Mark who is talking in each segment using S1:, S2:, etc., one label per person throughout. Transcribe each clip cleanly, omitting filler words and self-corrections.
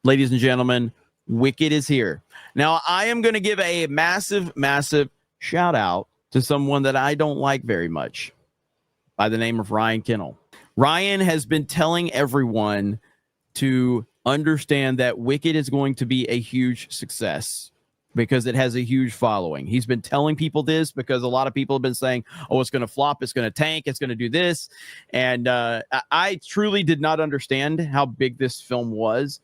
S1: ladies and gentlemen, Wicked is here. Now, I am going to give a massive, massive shout out to someone that I don't like very much by the name of Ryan Kennel. Ryan has been telling everyone to understand that Wicked is going to be a huge success because it has a huge following. He's been telling people this because a lot of people have been saying, oh, it's going to flop, it's going to tank, it's going to do this. And I truly did not understand how big this film was,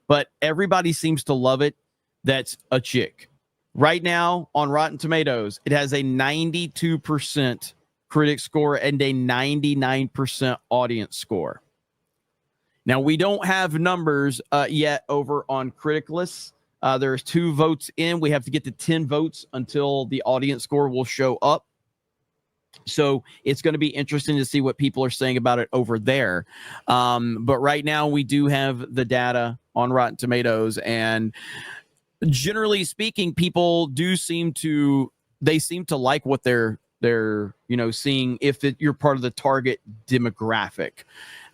S1: but everybody seems to love it. That's a chick. Right now on Rotten Tomatoes, it has a 92% critic score and a 99% audience score. Now, we don't have numbers yet over on critic lists. There's 2 votes in. We have to get to 10 votes until the audience score will show up. So it's going to be interesting to see what people are saying about it over there. But right now we do have the data on Rotten Tomatoes, and generally speaking, people do seem to like what they're seeing if you're part of the target demographic.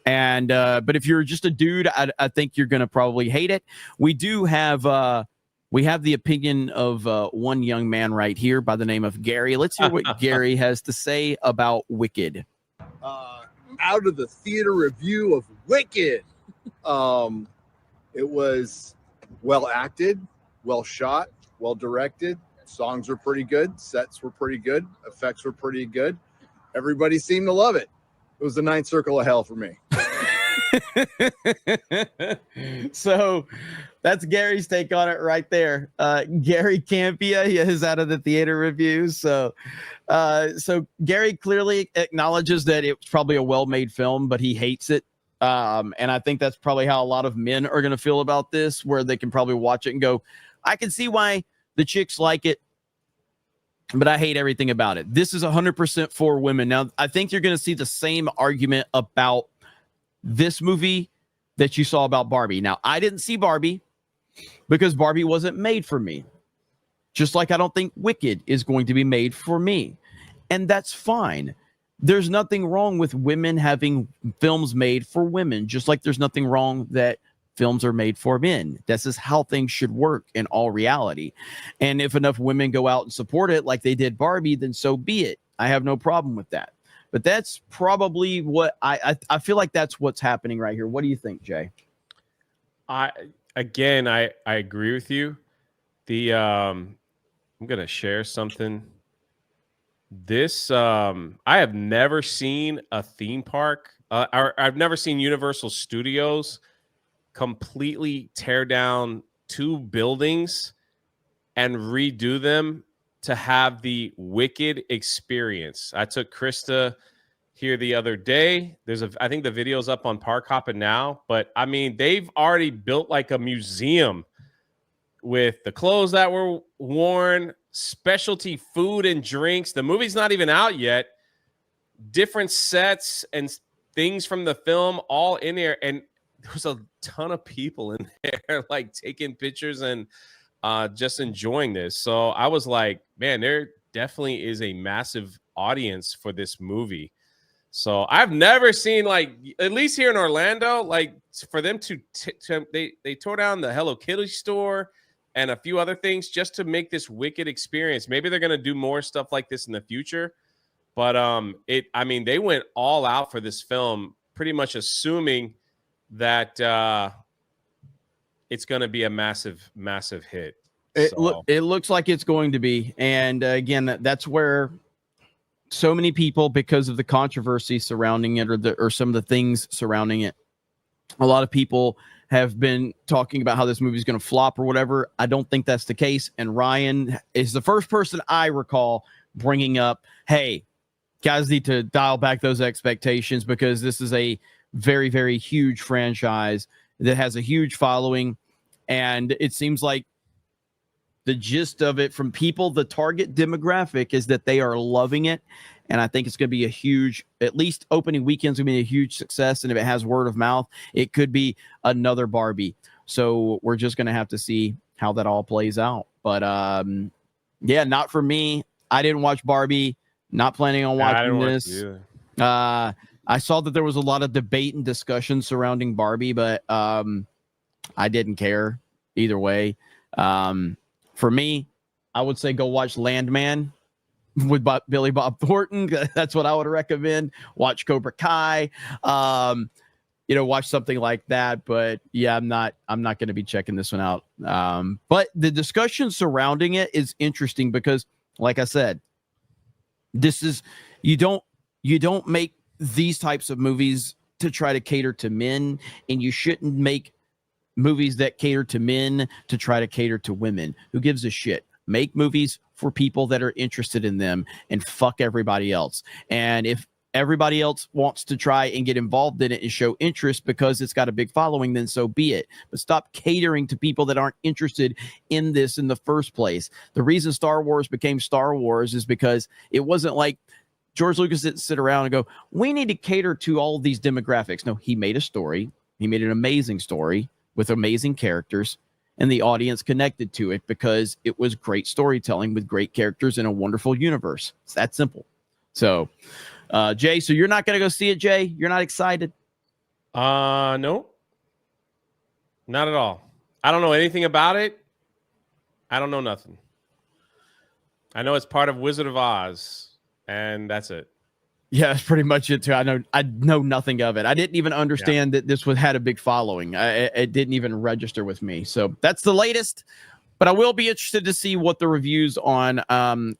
S1: And but if you're just a dude, I think you're going to probably hate it. We do have the opinion of one young man right here by the name of Gary. Let's hear what Gary has to say about Wicked.
S2: Out of the theater review of Wicked, it was well acted, well shot, well directed. Songs were pretty good. Sets were pretty good. Effects were pretty good. Everybody seemed to love it. It was the 9th circle of hell for me.
S1: So that's Gary's take on it right there. Gary Campia is out of the theater reviews. So Gary clearly acknowledges that it was probably a well-made film, but he hates it. And I think that's probably how a lot of men are going to feel about this, where they can probably watch it and go, I can see why the chicks like it, but I hate everything about it. This is 100% for women. Now, I think you're going to see the same argument about this movie that you saw about Barbie. Now, I didn't see Barbie because Barbie wasn't made for me. Just like I don't think Wicked is going to be made for me. And that's fine. There's nothing wrong with women having films made for women, just like there's nothing wrong that films are made for men. This is how things should work in all reality. And if enough women go out and support it like they did Barbie, then so be it. I have no problem with that. But that's probably what I feel like that's what's happening right here. What do you think, Jay?
S3: I agree with you. I'm going to share something. This I have never seen a theme park or I've never seen Universal Studios completely tear down 2 buildings and redo them to have the Wicked experience. I took Krista here the other day. I think the video's up on Park Hoppin' now, but I mean, they've already built like a museum with the clothes that were worn, specialty food and drinks. The movie's not even out yet. Different sets and things from the film all in there. And there's a ton of people in there like taking pictures and just enjoying this. So I was like, man, there definitely is a massive audience for this movie. So I've never seen, like, at least here in Orlando, like for them they tore down the Hello Kitty store and a few other things just to make this Wicked experience. Maybe they're going to do more stuff like this in the future. But they went all out for this film, pretty much assuming that it's going to be a massive, massive hit.
S1: It looks like it's going to be. And again, that's where so many people, because of the controversy surrounding it or some of the things surrounding it, a lot of people have been talking about how this movie is going to flop or whatever. I don't think that's the case. And Ryan is the first person I recall bringing up, hey, guys need to dial back those expectations because this is a very, very huge franchise that has a huge following. And it seems like the gist of it from people, the target demographic, is that they are loving it. And I think it's going to be a huge, at least opening weekend's going to be a huge success. And if it has word of mouth, it could be another Barbie. So we're just going to have to see how that all plays out. But yeah, not for me. I didn't watch Barbie. Not planning on watching this. I saw that there was a lot of debate and discussion surrounding Barbie, but I didn't care either way. For me, I would say go watch Landman with Billy Bob Thornton. That's what I would recommend. Watch Cobra Kai. Watch something like that. But yeah, I'm not going to be checking this one out. But the discussion surrounding it is interesting because, like I said, this is you don't make these types of movies to try to cater to men, and you shouldn't make movies that cater to men to try to cater to women. Who gives a shit? Make movies for people that are interested in them and fuck everybody else. And if everybody else wants to try and get involved in it and show interest because it's got a big following, then so be it. But stop catering to people that aren't interested in this in the first place. The reason Star Wars became Star Wars is because it wasn't like George Lucas didn't sit around and go, we need to cater to all of these demographics. No, he made a story. He made an amazing story with amazing characters, and the audience connected to it because it was great storytelling with great characters in a wonderful universe. It's that simple. So, Jay, so you're not going to go see it, Jay? You're not excited?
S3: No, not at all. I don't know anything about it. I don't know nothing. I know it's part of Wizard of Oz, and that's it.
S1: Yeah, that's pretty much it too. I know nothing of it. I didn't even understand that this had a big following. It didn't even register with me. So that's the latest. But I will be interested to see what the reviews on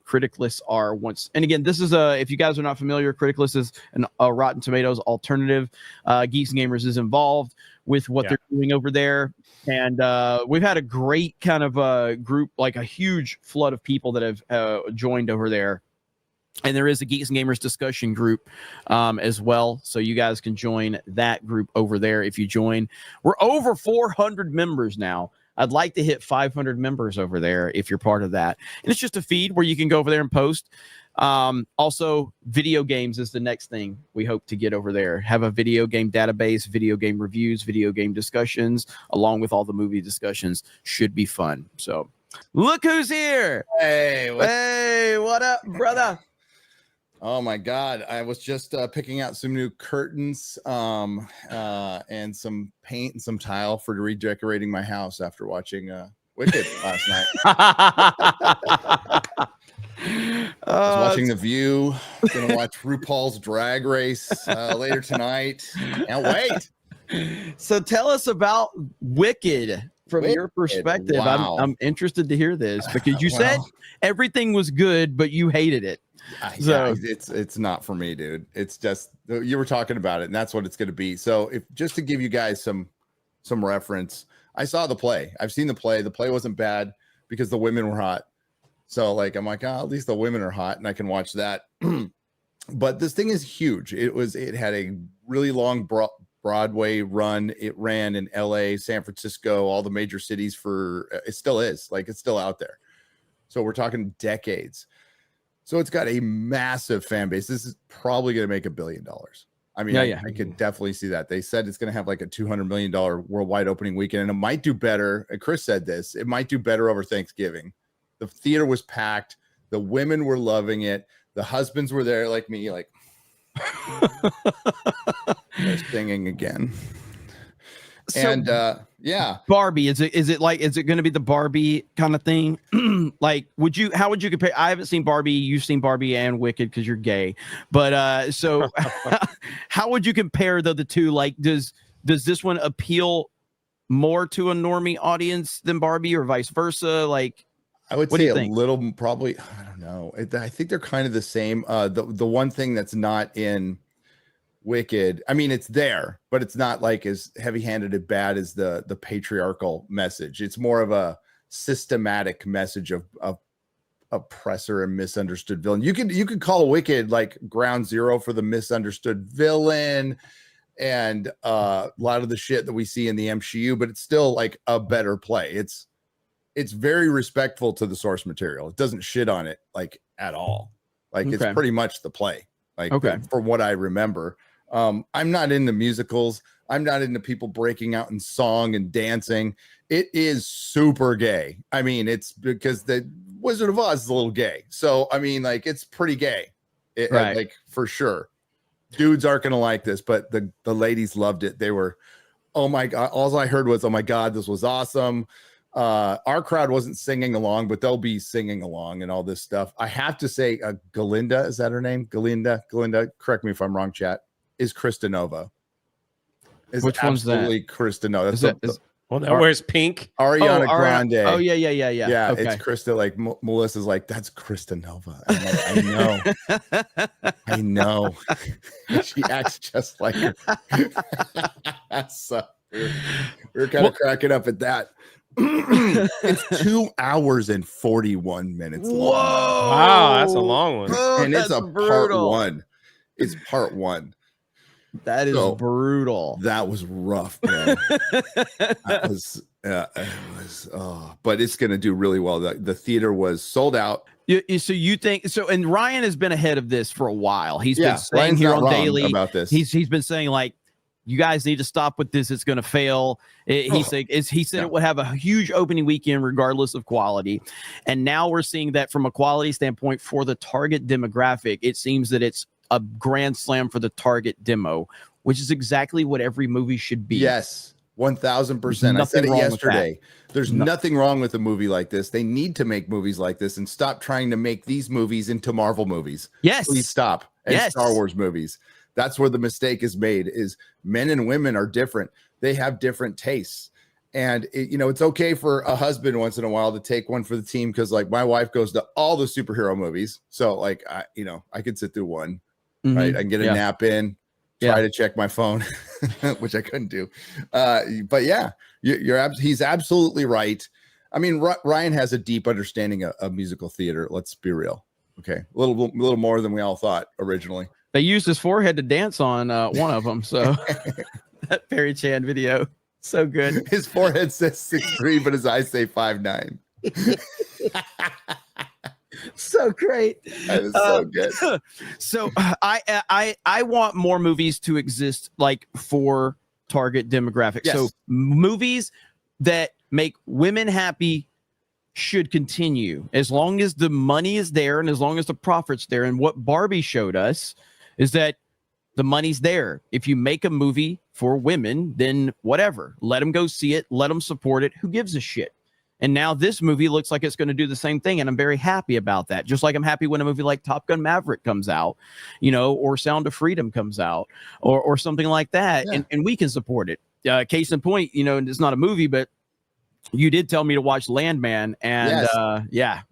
S1: Critic Lists are once. And again, this is if you guys are not familiar, Critic List is a Rotten Tomatoes alternative. Geeks Gamers is involved with what they're doing over there. And we've had a great kind of group, like a huge flood of people that have joined over there. And there is a Geeks and Gamers discussion group as well. So you guys can join that group over there if you join. We're over 400 members now. I'd like to hit 500 members over there if you're part of that. And it's just a feed where you can go over there and post. Also, video games is the next thing we hope to get over there. Have a video game database, video game reviews, video game discussions, along with all the movie discussions. Should be fun. So look who's here.
S4: Hey,
S1: what up, brother?
S4: Oh my God. I was just picking out some new curtains and some paint and some tile for redecorating my house after watching Wicked last night. I was watching The View. Gonna watch RuPaul's Drag Race later tonight. Can't wait.
S1: So tell us about Wicked from your perspective.
S4: Wow.
S1: I'm interested to hear this because you said everything was good, but you hated it.
S4: So it's not for me, dude. It's just you were talking about it, and that's what it's going to be. So if just to give you guys some reference, I saw the play. I've seen the play. The play wasn't bad because the women were hot. So like I'm like, at least the women are hot, and I can watch that. But this thing is huge. It had a really long Broadway run. It ran in LA, San Francisco, all the major cities it still is. Like it's still out there. So we're talking decades. So it's got a massive fan base. This is probably going to make $1 billion. I mean, I could definitely see that. They said it's going to have like a $200 million worldwide opening weekend, and it might do better. And Chris said this, it might do better over Thanksgiving. The theater was packed. The women were loving it. The husbands were there like me, like they're singing again. So, and
S1: Barbie, is it going to be the Barbie kind of thing? Like, how would you compare? I haven't seen Barbie. You've seen Barbie and Wicked because you're gay, but so how would you compare the two? Like, does this one appeal more to a normie audience than Barbie, or vice versa? Like,
S4: I would say a little, probably. I don't know. I think they're kind of the same. The one thing that's not in Wicked, I mean, it's there, but it's not like as heavy-handed and bad as the patriarchal message. It's more of a systematic message of oppressor and misunderstood villain. You could call Wicked like ground zero for the misunderstood villain and a lot of the shit that we see in the MCU, but it's still like a better play. It's very respectful to the source material. It doesn't shit on it like at all. Like it's pretty much the play. Like from what I remember. I'm not into musicals. I'm not into people breaking out in song and dancing. It is super gay. I mean, it's because the Wizard of Oz is a little gay. So, I mean, like, it's pretty gay. Like, for sure. Dudes aren't going to like this, but the ladies loved it. They were oh my God, all I heard was, oh my God, this was awesome. Our crowd wasn't singing along, but they'll be singing along and all this stuff. I have to say, Galinda, is that her name? Galinda, correct me if I'm wrong, chat, is Krista Nova.
S1: Which one's that?
S4: Absolutely Krista Nova. That's
S3: well, now where's Pink?
S4: Ariana Grande.
S1: Oh, yeah.
S4: Yeah,
S1: Okay.
S4: it's Krista. Like Melissa's like, that's Krista Nova. I'm like, I know. She acts just like her. So we're kind of cracking up at that. It's 2 hours and 41 minutes long.
S1: Whoa!
S3: Wow, that's a long one.
S1: Oh,
S4: And it's
S1: brutal.
S4: part one. It's part one.
S1: That is brutal.
S4: That was rough, man. That was, it was, but it's going to do really well. The theater was sold out.
S1: So you think so? And Ryan has been ahead of this for a while. He's been saying
S4: Ryan's
S1: here
S4: not
S1: on
S4: wrong
S1: Daily
S4: about this.
S1: He's been saying like, you guys need to stop with this. It's going to fail. He said it would have a huge opening weekend regardless of quality. And now we're seeing that from a quality standpoint for the target demographic, it seems that it's a grand slam for the target demo, which is exactly what every movie should be.
S4: Yes, 1000%. I said it yesterday. There's nothing wrong with a movie like this. They need to make movies like this and stop trying to make these movies into Marvel movies.
S1: Yes.
S4: Please stop. And Star Wars movies. That's where the mistake is made, is men and women are different. They have different tastes. And it's okay for a husband once in a while to take one for the team, because like my wife goes to all the superhero movies. So like I could sit through one, right? I can get a nap in, try to check my phone, which I couldn't do. But yeah, he's absolutely right. I mean, Ryan has a deep understanding of musical theater. Let's be real. Okay. A little more than we all thought originally.
S1: They used his forehead to dance on one of them. So that Perry Chan video, so good.
S4: His forehead says 6'3", but his eyes say 5'9".
S1: So great.
S4: That is so good.
S1: So I want more movies to exist like for target demographics.
S4: Yes.
S1: So movies that make women happy should continue as long as the money is there and as long as the profit's there. And what Barbie showed us is that the money's there. If you make a movie for women, then whatever, let them go see it, let them support it. Who gives a shit? And now this movie looks like it's going to do the same thing. And I'm very happy about that. Just like I'm happy when a movie like Top Gun Maverick comes out, or Sound of Freedom comes out or something like that.
S4: Yeah.
S1: And we can support it. Case in point, it's not a movie, but you did tell me to watch Landman, and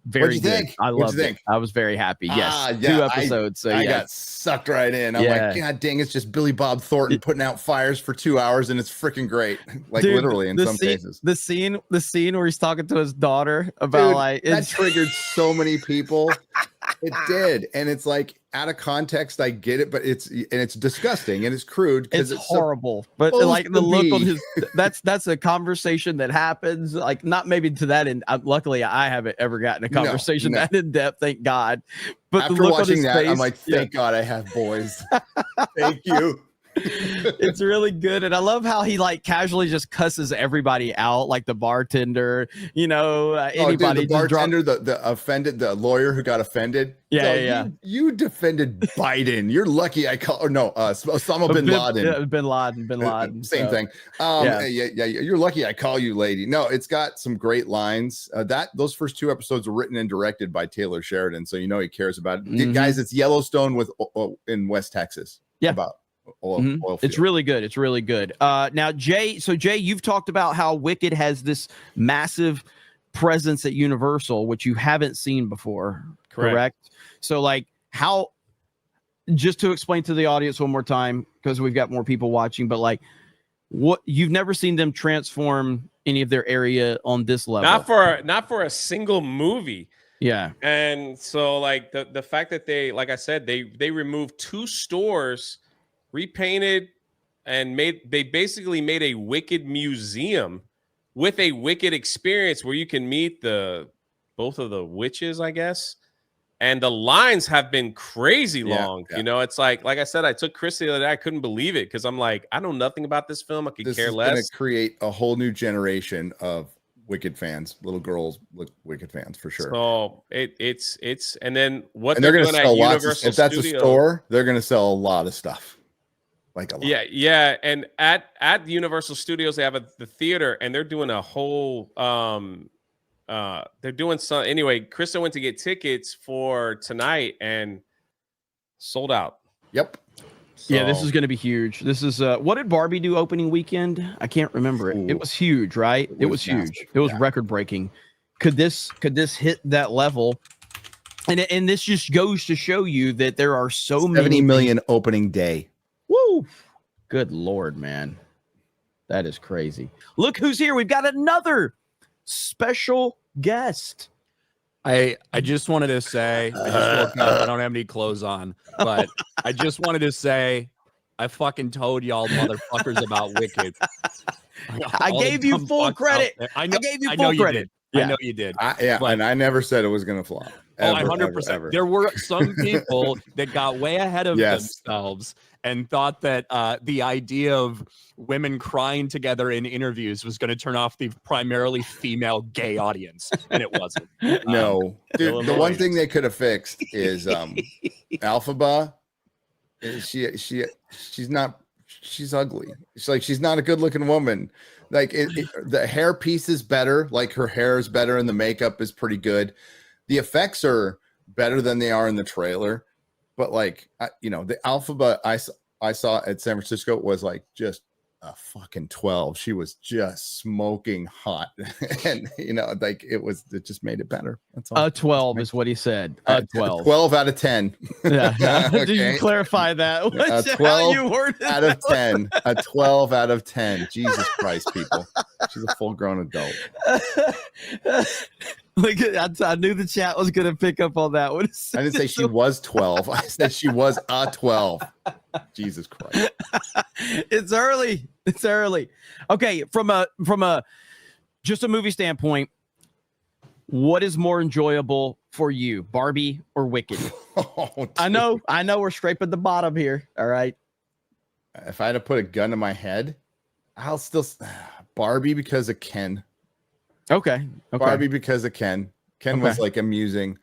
S1: very good.
S4: Think?
S1: I loved it. I was very happy. Yes, 2 episodes.
S4: I got sucked right in. I'm like, God dang, it's just Billy Bob Thornton putting out fires for 2 hours, and it's freaking great. Like dude, literally in some cases.
S1: The scene where he's talking to his daughter about
S4: that triggered so many people. It did, and it's like out of context. I get it, but it's disgusting and it's crude.
S1: It's horrible, but like the look on his that's a conversation that happens. Like not maybe to that end. Luckily, I haven't ever gotten a conversation that in depth. Thank God. But
S4: after
S1: the look
S4: watching
S1: on his
S4: that,
S1: face,
S4: I'm like, thank God I have boys. Thank you.
S1: It's really good, and I love how he like casually just cusses everybody out, like the bartender, anybody.
S4: Dude, the bartender, the offended, the lawyer who got offended. You defended Biden. You're lucky I call. Or no, Osama bin Laden.
S1: Bin Laden.
S4: Same thing. You're lucky I call you lady. No, it's got some great lines. Those first 2 episodes were written and directed by Taylor Sheridan, so he cares about it. Mm-hmm. Guys, it's Yellowstone in West Texas.
S1: Yeah.
S4: About oil field.
S1: It's really good. It's really good. Now, Jay, you've talked about how Wicked has this massive presence at Universal, which you haven't seen before, correct? So, like, how, just to explain to the audience one more time, because we've got more people watching, but like, what, you've never seen them transform any of their area on this level?
S3: Not for a single movie.
S1: Yeah.
S3: And so, like, the fact that they, like I said, they removed 2 stores, repainted, and they basically made a Wicked museum with a Wicked experience where you can meet both of the witches, I guess. And the lines have been crazy long. Yeah. It's like I said, I took Chris the other day. I couldn't believe it because I'm like, I know nothing about this film. I could care less. This is going to
S4: create a whole new generation of Wicked fans, little girls, Wicked fans for sure.
S3: So it's and then what
S4: they're going to sell
S3: at
S4: lots.
S3: Universal
S4: If that's
S3: Studios,
S4: a store, they're going to sell a lot of stuff. like a lot.
S3: Yeah, and at the Universal Studios they have the theater, and they're doing a whole they're doing some anyway. Krista went to get tickets for tonight and sold out.
S4: Yep.
S1: Yeah, this
S3: So-
S1: is going to be huge. This is what did Barbie do opening weekend? I can't remember it. It
S4: Ooh.
S1: was huge, right? It was huge.
S4: massive,
S1: It was
S4: yeah.
S1: record breaking. Could this hit that level? And this just goes to show you that there are so
S4: 70
S1: many
S4: million opening day.
S1: Woo! Good Lord, man. That is crazy. Look who's here. We've got another special guest.
S5: I just wanted to say, I just woke up. I don't have any clothes on, but I just wanted to say, I fucking told y'all motherfuckers about Wicked.
S1: I
S5: All the
S1: gave you
S5: dumb
S1: full
S5: fucks out
S1: credit.
S5: there.
S1: I gave you
S5: I
S1: full
S5: know
S1: credit.
S5: You did.
S1: Yeah.
S5: I know you did.
S4: Yeah,
S5: But-
S4: and I never said it was going to flop.
S5: Oh,
S4: Ever,
S5: 100%.
S4: ever.
S5: There were some people that got way ahead of
S4: Yes.
S5: themselves and thought that the idea of women crying together in interviews was going to turn off the primarily female gay audience, and it wasn't.
S4: No, dude, the one
S5: Illinois.
S4: thing they could have fixed is Alphaba. She's not. She's ugly. She's not a good looking woman. Like the hair piece is better. Like her hair is better, and the makeup is pretty good. The effects are better than they are in the trailer. But like the Alphaba I saw at San Francisco was like just a fucking 12. She was just smoking hot, and it just made it better. That's all.
S1: 12 is what he said. 12.
S4: 12 out of 10.
S1: Yeah. Did you
S4: Okay.
S1: clarify that? What's how
S4: 12
S1: you worded
S4: out of 10. A 12 out of 10. Jesus Christ, people. She's a full-grown adult.
S1: Look, I knew the chat was going to pick up on that one.
S4: I didn't say she was 12. I said she was a 12. Jesus Christ.
S1: It's early. It's early. Okay, from a just a movie standpoint, what is more enjoyable for you, Barbie or Wicked?
S4: Oh,
S1: I know we're scraping the bottom here. All right.
S4: if I had to put a gun to my head, I'll still Barbie because of Ken. Okay. Barbie because of Ken. Ken was like amusing,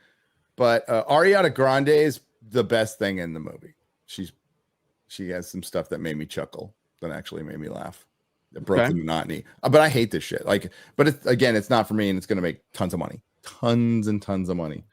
S4: but Ariana Grande is the best thing in the movie. She has some stuff that made me chuckle, that actually made me laugh. It broke the monotony. But I hate this shit. But it's not for me, and it's gonna make tons of money, tons and tons of money.